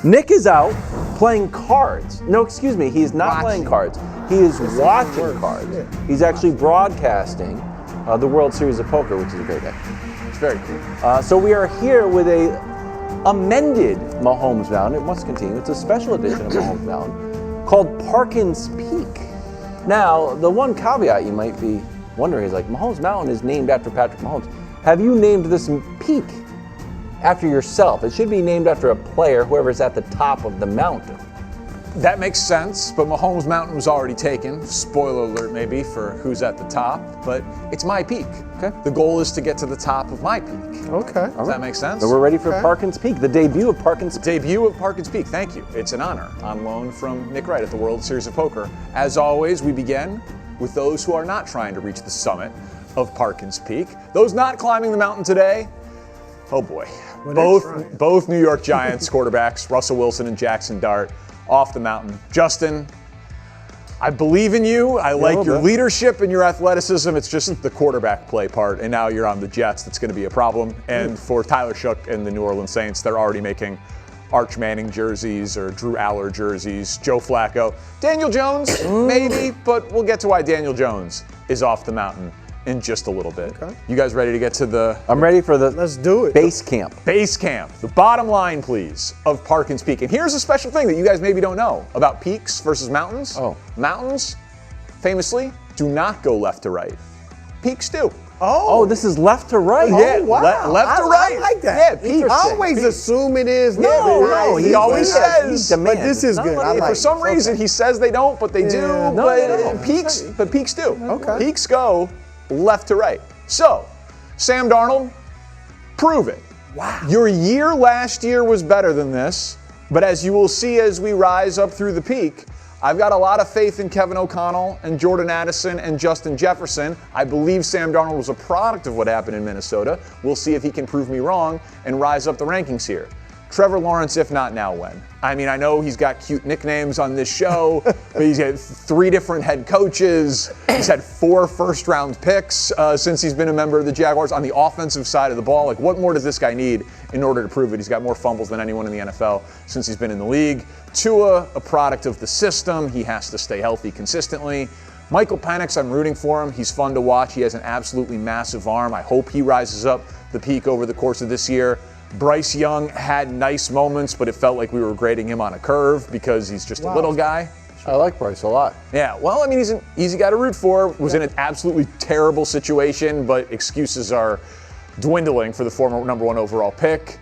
Nick is out playing cards. No, excuse me, he is not playing cards. He is watching cards. Yeah. He's actually broadcasting the World Series of Poker, which is a great day. It's very cool. So we are here with a amended Mahomes Mountain. It must continue. It's a special edition of Mahomes Mountain called Parkins Peak. Now, the one caveat you might be wondering is like, Mahomes Mountain is named after Patrick Mahomes. Have you named this peak after yourself? It should be named after a player, whoever's at the top of the mountain. That makes sense, but Mahomes Mountain was already taken. Spoiler alert maybe for who's at the top, but it's my peak. Okay. The goal is to get to the top of my peak. Okay. Does that make sense? So we're ready for Parkins Peak, the debut of Parkins Peak. Debut of Parkins Peak, thank you. It's an honor, on loan from Nick Wright at the World Series of Poker. As always, we begin with those who are not trying to reach the summit of Parkins Peak. Those not climbing the mountain today, oh boy. Both New York Giants quarterbacks, Russell Wilson and Jackson Dart, off the mountain. Justin, I believe in you. I like your leadership and your athleticism. It's just the quarterback play part, and now you're on the Jets. That's going to be a problem. And for Tyler Shook and the New Orleans Saints, they're already making Arch Manning jerseys or Drew Aller jerseys, Joe Flacco. Daniel Jones, maybe, but we'll get to why Daniel Jones is off the mountain in just a little bit. Okay. You guys ready to get to the... I'm ready for the... Let's do it. Base camp. Base camp. The bottom line, please, of Parkins Peak. And here's a special thing that you guys maybe don't know about peaks versus mountains. Oh. Mountains, famously, do not go left to right. Peaks do. Oh, this is left to right. Yeah, wow. left to right. I like that. Yeah, peaks. I always assume it is. No, he always says. But this is good. I like for some reason, he says they don't, but they do. But peaks do. Okay. Peaks go left to right. So, Sam Darnold, prove it. Wow. Your year last year was better than this, but as you will see as we rise up through the peak, I've got a lot of faith in Kevin O'Connell and Jordan Addison and Justin Jefferson. I believe Sam Darnold was a product of what happened in Minnesota. We'll see if he can prove me wrong and rise up the rankings here. Trevor Lawrence, if not now, when? I mean, I know he's got cute nicknames on this show, but he's had 3 different head coaches. He's had 4 first-round picks since he's been a member of the Jaguars on the offensive side of the ball. Like, what more does this guy need in order to prove it? He's got more fumbles than anyone in the NFL since he's been in the league. Tua, a product of the system. He has to stay healthy consistently. Michael Penix, I'm rooting for him. He's fun to watch. He has an absolutely massive arm. I hope he rises up the peak over the course of this year. Bryce Young had nice moments, but it felt like we were grading him on a curve because he's just a little guy. I like Bryce a lot. Yeah, well, I mean, he's an easy guy to root for. Was in an absolutely terrible situation, but excuses are dwindling for the former number 1 overall pick.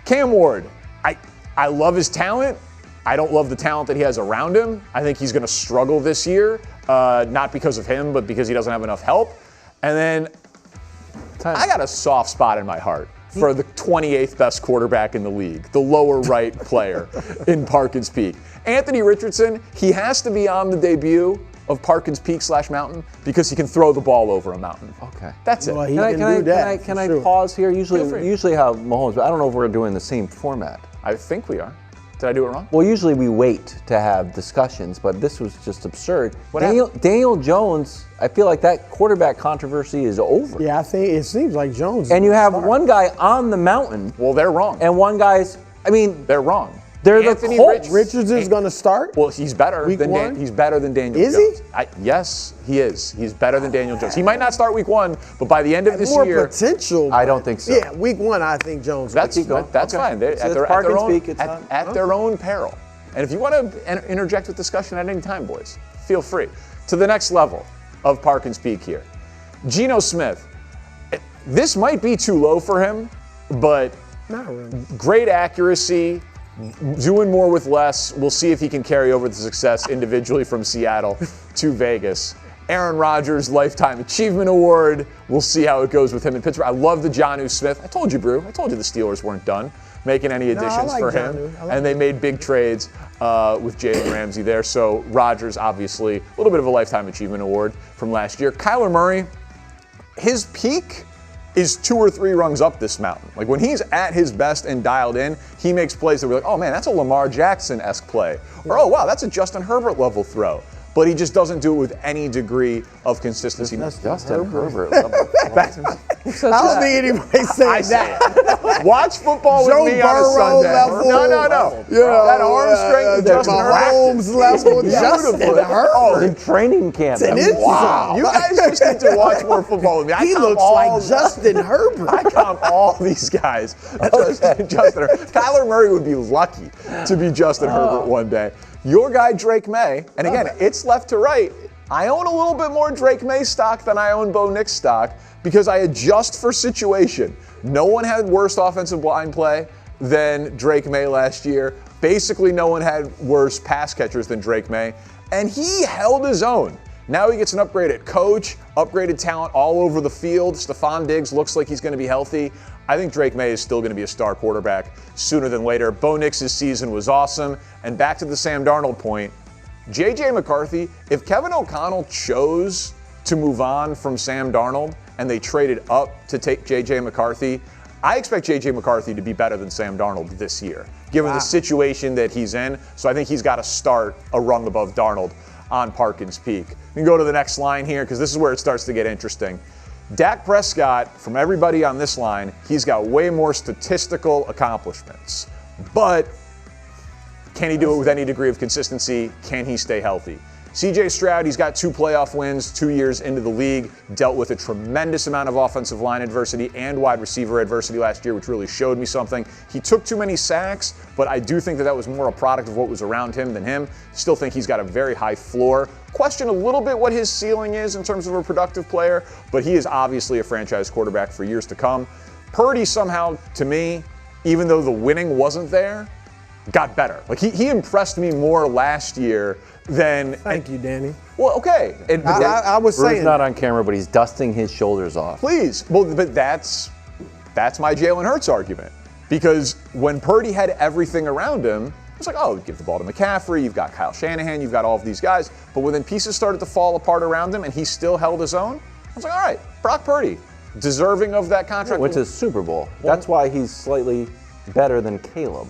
Cam Ward, I love his talent. I don't love the talent that he has around him. I think he's going to struggle this year, not because of him, but because he doesn't have enough help. And then I got a soft spot in my heart for the 28th best quarterback in the league, the lower right player in Parkins Peak. Anthony Richardson, he has to be on the debut of Parkins Peak / Mountain because he can throw the ball over a mountain. Okay. That's it. Well, Can I pause here? Usually how Mahomes, but I don't know if we're doing the same format. I think we are. Did I do it wrong? Well, usually we wait to have discussions, but this was just absurd. Daniel Jones, I feel like that quarterback controversy is over. Yeah, I think it seems like Jones. And you have one guy on the mountain. Well, they're wrong. And one guy's, they're wrong. They're the Colts. Richardson's going to start? Well, he's better week than 1? He's better than Daniel Jones. Is he? Yes, he is. He's better than Daniel Jones. He might not start week 1, but by the end of this more year, potential. I don't think so. Yeah, week 1, I think Jones. That's fine. They're So at their own peril. And if you want to interject with discussion at any time, boys, feel free. To the next level of Parkins Peak here. Geno Smith. This might be too low for him, but Not really. Great accuracy, doing more with less. We'll see if he can carry over the success individually from Seattle to Vegas. Aaron Rodgers Lifetime Achievement Award. We'll see how it goes with him in Pittsburgh. I love the Jonnu Smith. I told you, Brew. I told you the Steelers weren't done making any additions for him. And they made big trades with Jalen Ramsey there. So Rodgers, obviously, a little bit of a Lifetime Achievement Award from last year. Kyler Murray, his peak is 2 or 3 rungs up this mountain. Like when he's at his best and dialed in, he makes plays that we're like, oh man, that's a Lamar Jackson-esque play. Or oh wow, that's a Justin Herbert level throw. but he just doesn't do it with any degree of consistency. Justin Herbert. I don't think anybody said that. Watch football Joe with me on a Burrow Sunday. level. No. You know, That arm strength of Justin Mahomes level. Justin Herbert. In training camp. And it's- Wow. You guys just need to watch more football with me. He looks like Justin Herbert. I comp all these guys. Justin Herbert. Kyler Murray would be lucky to be Justin Herbert one day. Your guy, Drake May, and again, it's left to right. I own a little bit more Drake May stock than I own Bo Nix stock because I adjust for situation. No one had worse offensive line play than Drake May last year. Basically, no one had worse pass catchers than Drake May, and he held his own. Now he gets an upgraded coach, upgraded talent all over the field. Stephon Diggs looks like he's going to be healthy. I think Drake May is still going to be a star quarterback sooner than later. Bo Nix's season was awesome. And back to the Sam Darnold point, J.J. McCarthy, if Kevin O'Connell chose to move on from Sam Darnold and they traded up to take J.J. McCarthy, I expect J.J. McCarthy to be better than Sam Darnold this year, given the situation that he's in. So I think he's got to start a rung above Darnold on Parkins Peak. We can go to the next line here because this is where it starts to get interesting. Dak Prescott, from everybody on this line, he's got way more statistical accomplishments. But can he do it with any degree of consistency? Can he stay healthy? CJ Stroud, he's got 2 playoff wins, 2 years into the league, dealt with a tremendous amount of offensive line adversity and wide receiver adversity last year, which really showed me something. He took too many sacks, but I do think that was more a product of what was around him than him. Still think he's got a very high floor. Question a little bit what his ceiling is in terms of a productive player, but he is obviously a franchise quarterback for years to come. Purdy somehow, to me, even though the winning wasn't there, got better. Like he impressed me more last year than. Thank you, Danny. Well, okay. I was Bruce saying not on camera, but he's dusting his shoulders off. Please. Well, but that's my Jalen Hurts argument. Because when Purdy had everything around him, it's like, oh, give the ball to McCaffrey, you've got Kyle Shanahan, you've got all of these guys. But when then pieces started to fall apart around him and he still held his own, I was like, all right, Brock Purdy, deserving of that contract. Went to the Super Bowl. That's why he's slightly better than Caleb.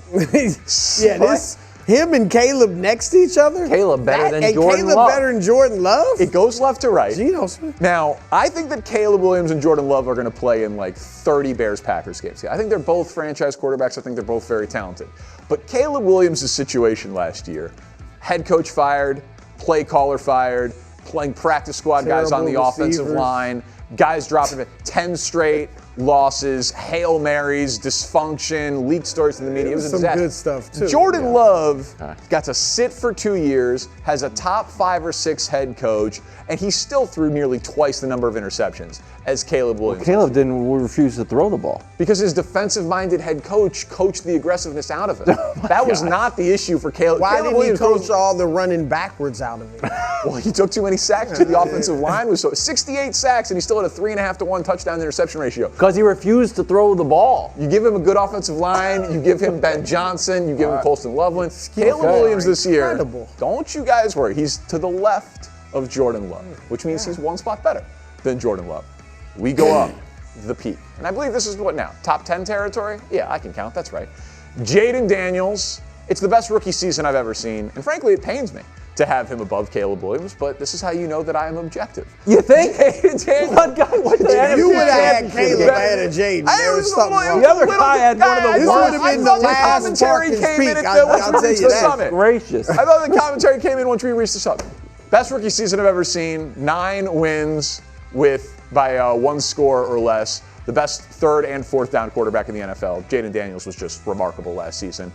Him and Caleb next to each other? Caleb better than and Jordan Caleb Love. better than Jordan Love? It goes left to right. Geno Smith. Now, I think that Caleb Williams and Jordan Love are going to play in like 30 Bears-Packers games. I think they're both franchise quarterbacks. I think they're both very talented. But Caleb Williams' situation last year, head coach fired, play caller fired, playing practice squad guys on the offensive line, guys dropping 10 straight losses, Hail Marys, dysfunction, leaked stories to the media. It was a disaster. Good stuff, too. Jordan Love got to sit for 2 years, has a top 5 or 6 head coach, and he still threw nearly twice the number of interceptions as Caleb Williams. Caleb didn't refuse to throw the ball. Because his defensive-minded head coach coached the aggressiveness out of him. That was not the issue for Caleb. Why Caleb didn't Williams he coach all the running backwards out of me? Well, he took too many sacks to the offensive line. Was so 68 sacks, and he still had a 3.5 to 1 touchdown to interception ratio. Because he refused to throw the ball. You give him a good offensive line, you give him Ben Johnson, you give him Colston Loveland. Caleb Williams this year, Incredible. don't you guys worry. He's to the left of Jordan Love, which means he's one spot better than Jordan Love. We go up the peak. And I believe this is what now? Top 10 territory? Yeah, I can count. That's right. Jaden Daniels. It's the best rookie season I've ever seen. And frankly, it pains me to have him above Caleb Williams, but this is how you know that I am objective. You think? Jaden Daniels. What guy? What the If you would have had NFC Caleb championship? ahead of Jaden, I there was was something a little- wrong. The other guy had one of the This worst. would have been the I thought the last commentary Parkins came in Peak. at I'll once we tell reached you the that. summit. Gracious. I thought the commentary came in once we reached the summit. Best rookie season I've ever seen. 9 wins by 1 score or less. The best 3rd and 4th down quarterback in the NFL. Jaden Daniels was just remarkable last season.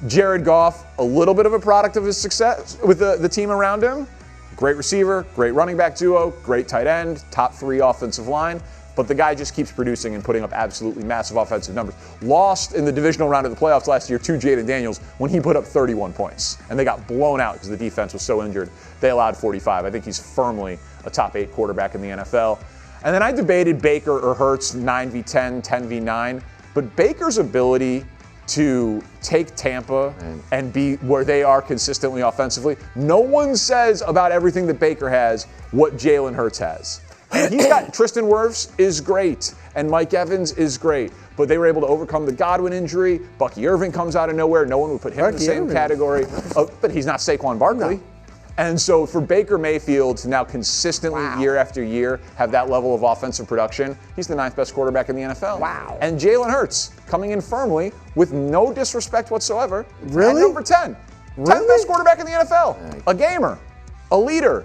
Jared Goff, a little bit of a product of his success with the team around him. Great receiver, great running back duo, great tight end, top 3 offensive line. But the guy just keeps producing and putting up absolutely massive offensive numbers. Lost in the divisional round of the playoffs last year to Jaden Daniels when he put up 31 points. And they got blown out because the defense was so injured. They allowed 45. I think he's firmly a top 8 quarterback in the NFL. And then I debated Baker or Hurts 9v10, 10v9. But Baker's ability to take Tampa and be where they are consistently offensively, no one says about everything that Baker has what Jalen Hurts has. And he's got Tristan Wirfs is great, and Mike Evans is great, but they were able to overcome the Godwin injury. Bucky Irving comes out of nowhere. No one would put him in the same category. But he's not Saquon Barkley. And so for Baker Mayfield to now consistently year after year have that level of offensive production, he's the 9th best quarterback in the NFL. Wow. And Jalen Hurts coming in firmly with no disrespect whatsoever Really? at number 10. 10th best quarterback in the NFL. A gamer, a leader,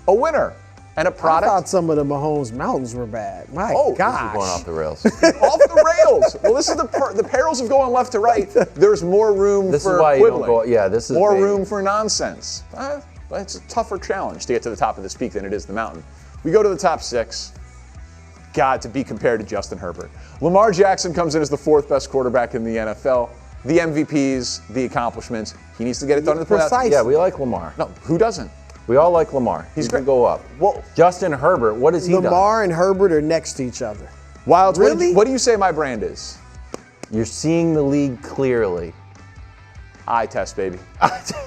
a winner, and a I product. thought some of the Mahomes Mountains were bad. My Oh, gosh. Going off the rails. Off the rails. Well, this is the perils of going left to right. There's more room This for is why you quibbling. don't go. Yeah, this is More big. room for nonsense. But it's a tougher challenge to get to the top of this peak than it is the mountain. We go to the top 6. God, to be compared to Justin Herbert. Lamar Jackson comes in as the 4th best quarterback in the NFL. The MVPs, the accomplishments. He needs to get it done in the playoffs. Precise. Yeah, we like Lamar. No, who doesn't? We all like Lamar. He's He can great. go up. Well, Justin Herbert, what has he done? Lamar and Herbert are next to each other. Wilds, Really? what do you say my brand is? You're seeing the league clearly. Eye test, baby.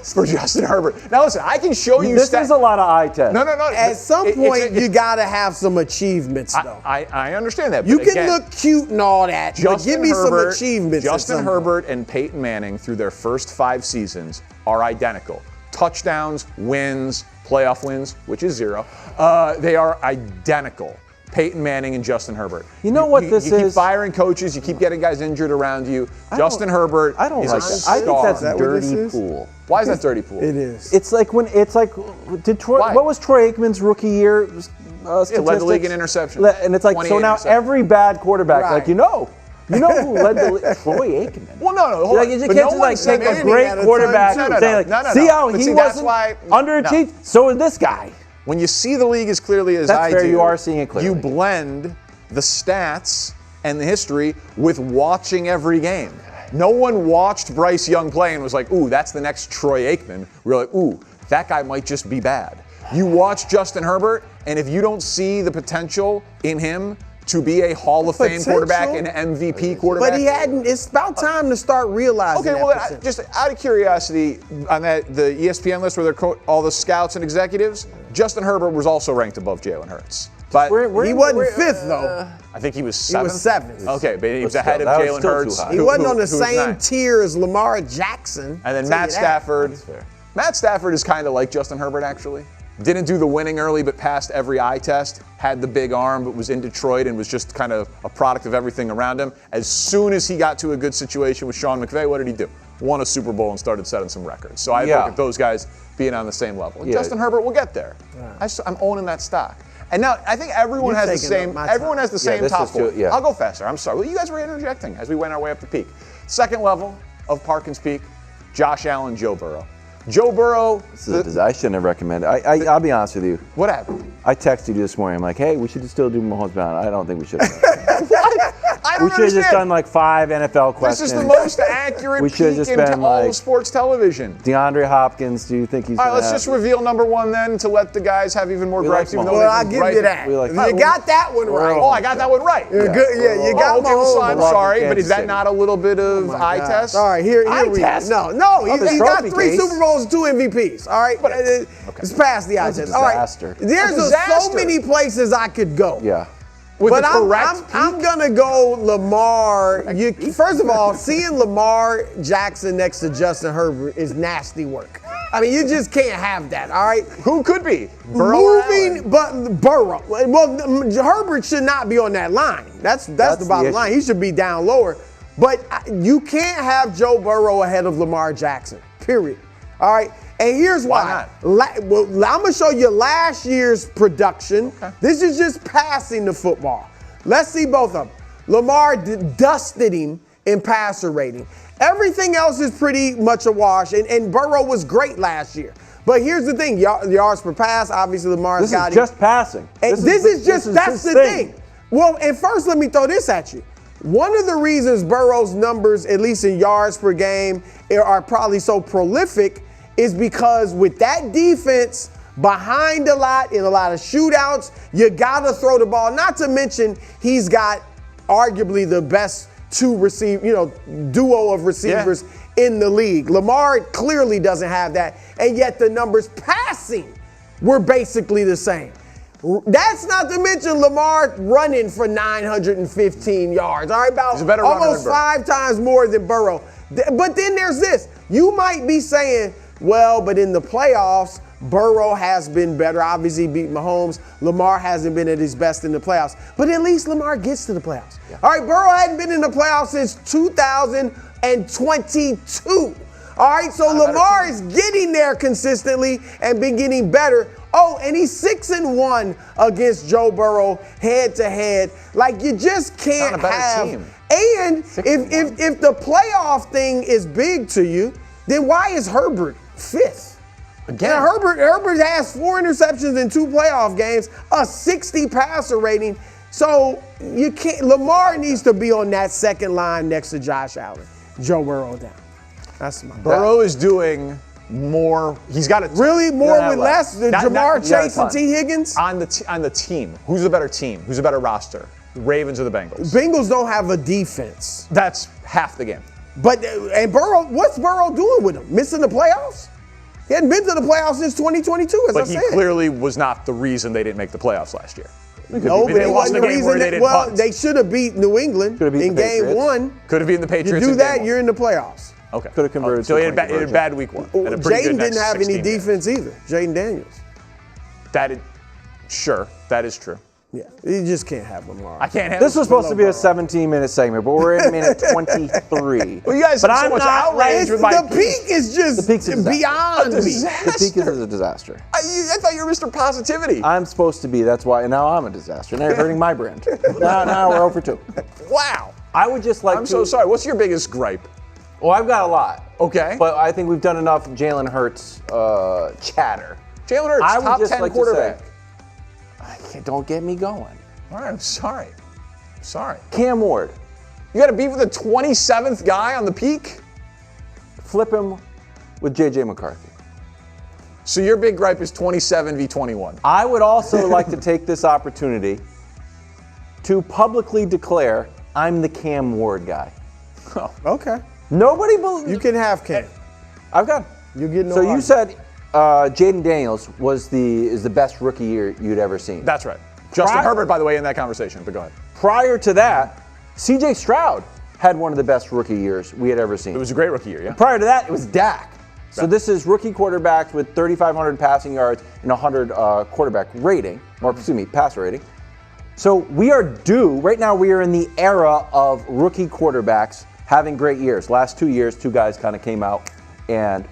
For Justin Herbert. Now listen, I can show you This stats. is a lot of eye tests. No. At some point, you got to have some achievements, though. I understand that. You but can again, look cute and all that, but give me some achievements. Justin at some point. Herbert and Peyton Manning through their first 5 seasons are identical. Touchdowns, wins, playoff wins, which is 0. They are identical. Peyton Manning and Justin Herbert. You know what this You keep is? firing coaches. You keep getting guys injured around you. Justin Herbert I don't is like a that. star. I think that's Is that what this dirty is? pool. Why is that dirty pool? It is. It's like did Troy? Why? What was Troy Aikman's rookie year statistics? led the league in interceptions. And it's like, so 28 now interceptions. every bad quarterback, Right. like, you know who led the league? Troy Aikman. Well, no. Hold Like, on. you But can't no just one like said take a Manning great had a ton quarterback too. and No. say like, No. see how But he see, that's wasn't why- underachieved? So is this guy. When you see the league as clearly as That's I fair, do, you are seeing it clearly. You blend the stats and the history with watching every game. No one watched Bryce Young play and was like, ooh, that's the next Troy Aikman. We're like, ooh, that guy might just be bad. You watch Justin Herbert, and if you don't see the potential in him to be a Hall of Fame quarterback and MVP quarterback. But he hadn't. It's about time to start realizing. Okay, well, just out of curiosity, on the ESPN list where they're all the scouts and executives, Justin Herbert was also ranked above Jalen Hurts. But he wasn't 5th though. I think he was 7th. He was 7th. Okay, but he was But ahead still, of that was Jalen still too Hurts. high. He wasn't on the who was same 9th. tier as Lamar Jackson. And then I'll Matt tell you that. Stafford. Matt Stafford is kind of like Justin Herbert, actually. Didn't do the winning early, but passed every eye test. Had the big arm, but was in Detroit and was just kind of a product of everything around him. As soon as he got to a good situation with Sean McVay, what did he do? Won a Super Bowl and started setting some records. So I look at those guys being on the same level. Yeah. Justin Herbert will get there. I'm owning that stock. And now I think everyone You're has the taking same. up my Everyone time. has the same this top is true, 4. yeah. I'll go faster. I'm sorry. Well, you guys were interjecting as we went our way up the peak. Second level of Parkins Peak, Josh Allen, Joe Burrow. Joe Burrow. I shouldn't have recommended. I'll be honest with you. What happened? I texted you this morning. I'm like, hey, we should still do Mahomes Mountain. I don't think we should. I don't We should have just done like 5 NFL This questions. is the most accurate We peek should've just into been all like- of sports television. DeAndre Hopkins, do you think he's All right, gonna let's have- just reveal number 1 then to let the guys have even more We gripes. like even though Mahomes. Well, they've I'll been give griping. you that. We like- You got that one right. Oh, I got that one right. You're good. Yeah, you got okay, so I'm Mahomes. sorry, but Kansas is that City. not a little bit of eye God. test? All right, here Eye we test? No, Of his he got trophy 3 case. Super Bowls and 2 MVPs. All right, it's past the eye That's a test. All right, disaster. there's A so disaster. many places I could go. Yeah. With But the correct I'm gonna go Lamar. First of all, seeing Lamar Jackson next to Justin Herbert is nasty work. I mean, you just can't have that. All right. Who could be? Burrow or Moving, Allen? but Burrow. Well, Herbert should not be on that line. That's the the bottom issue. line. He should be down lower. But you can't have Joe Burrow ahead of Lamar Jackson. Period. All right. And here's why. I'm going to show you last year's production. Okay. This is just passing the football. Let's see both of them. Lamar dusted him in passer rating. Everything else is pretty much a wash. And Burrow was great last year. But here's the thing. Yards per pass, obviously Lamar's This got is him. just passing. And that's the thing. Well, and first let me throw this at you. One of the reasons Burrow's numbers, at least in yards per game, are probably so prolific is because with that defense behind a lot in a lot of shootouts, you gotta throw the ball. Not to mention he's got arguably the best duo of receivers in the league. Lamar clearly doesn't have that, and yet the numbers passing were basically the same. That's not to mention Lamar running for 915 yards. All right, about He's a better runner almost than Burrow. 5 times more than Burrow. But then there's this. You might be saying, well, but in the playoffs, Burrow has been better. Obviously, beat Mahomes. Lamar hasn't been at his best in the playoffs. But at least Lamar gets to the playoffs. Yeah. All right, Burrow hadn't been in the playoffs since 2022. All right, so Lamar is getting there consistently and been getting better. Oh, and he's 6-1 against Joe Burrow head-to-head. Like, you just can't have. Team. And if the playoff thing is big to you, then why is Herbert 5th? Again, now, Herbert has 4 interceptions in 2 playoff games, a 60 passer rating. So you can't. Lamar needs to be on that second line next to Josh Allen. Joe Burrow down. That's my. Burrow is doing more. He's got a really more with less than Jamar Chase and T. Higgins on the team. Who's the better team? Who's a better roster? The Ravens or the Bengals? Bengals don't have a defense. That's half the game. But and Burrow, what's Burrow doing with him? Missing the playoffs? He hadn't been to the playoffs since 2022, as I said. But he clearly was not the reason they didn't make the playoffs last year. No, but it wasn't the reason. They should have beat New England in game 1. Could have beaten the Patriots. You do that, you're in the playoffs. Okay. Could have converted. So he had a bad week 1. Jaden didn't have any defense either. Jaden Daniels. That is true. Yeah, you just can't have Lamar. I can't have. This was supposed to be a 17-minute segment, but we're in minute 23. Well, you guys have so much outrage with my the peak is just beyond me. The peak is a disaster. I thought you were Mr. Positivity. I'm supposed to be. That's why now I'm a disaster. Now you're hurting my brand. Now we're over 2. Wow. I would just like. I'm so sorry. What's your biggest gripe? Well, I've got a lot. Okay. But I think we've done enough Jalen Hurts chatter. Jalen Hurts, top 10 quarterback. Don't get me going. All right, I'm sorry. Cam Ward. You got to beef with the 27th guy on the peak? Flip him with J.J. McCarthy. So your big gripe is 27 v. 21. I would also like to take this opportunity to publicly declare I'm the Cam Ward guy. Oh, okay. Nobody believes. You can have Cam. I've got him. You get no. So you said Jaden Daniels is the best rookie year you'd ever seen. That's right. Justin Herbert, by the way, in that conversation, but go ahead. Prior to that, C.J. Stroud had one of the best rookie years we had ever seen. It was a great rookie year, yeah. Prior to that, it was Dak. So this is rookie quarterbacks with 3,500 passing yards and 100 quarterback rating, or excuse me, passer rating. So we are due, right now we are in the era of rookie quarterbacks having great years. Last 2 years, 2 guys kind of came out and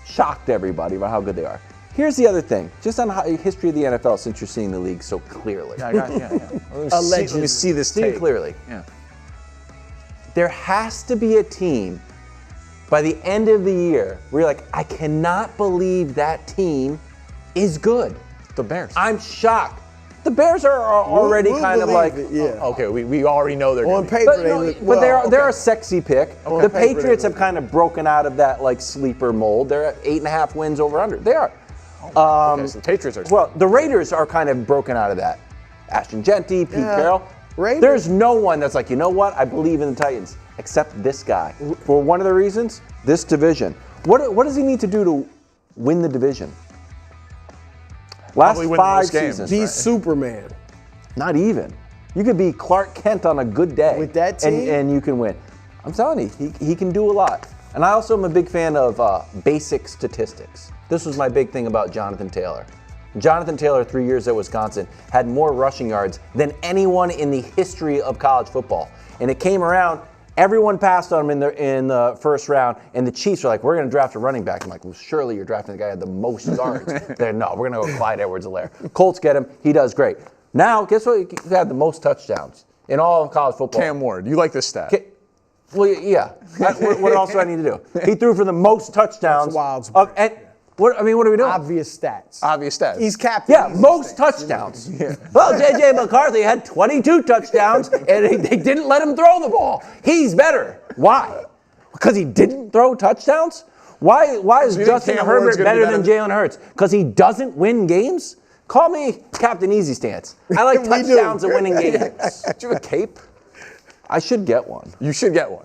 shocked everybody about how good they are. Here's the other thing, just on history of the NFL, since you're seeing the league so clearly. Let me see this tape. Clearly. Yeah. There has to be a team by the end of the year where you're like, I cannot believe that team is good. The Bears. I'm shocked. The Bears are already kind of like, okay, we already know they're on paper. But they're a sexy pick. The Patriots have kind of broken out of that like sleeper mold. They're at 8.5 wins over under. They are. Okay, so the Patriots are. Well, the Raiders are kind of broken out of that. Ashton Genty, Pete Carroll. Raiders. There's no one that's like, you know what? I believe in the Titans, except this guy. For one of the reasons, this division. What does he need to do to win the division? Last 5 seasons. He's Superman. Not even. You could be Clark Kent on a good day. With that team? And you can win. I'm telling you, he can do a lot. And I also am a big fan of basic statistics. This was my big thing about Jonathan Taylor. Jonathan Taylor, 3 years at Wisconsin, had more rushing yards than anyone in the history of college football. And it came around, everyone passed on him in the first round, and the Chiefs are like, we're going to draft a running back. I'm like, well, surely you're drafting the guy who had the most yards. They're, no, we're going to go Clyde Edwards-Helaire. Colts get him. He does great. Now, guess what? He had the most touchdowns in all of college football. Cam Ward. You like this stat? Well, yeah. What else do I need to do? He threw for the most touchdowns. That's wild. What are we doing? Obvious stats. He's captain. Yeah, most touchdowns. Well, J.J. McCarthy had 22 touchdowns, and they didn't let him throw the ball. He's better. Why? Because he didn't throw touchdowns? Why is Justin Herbert better than Jalen Hurts? Because he doesn't win games? Call me Captain Easy Stance. I like touchdowns and winning games. Do you have a cape? I should get one. You should get one.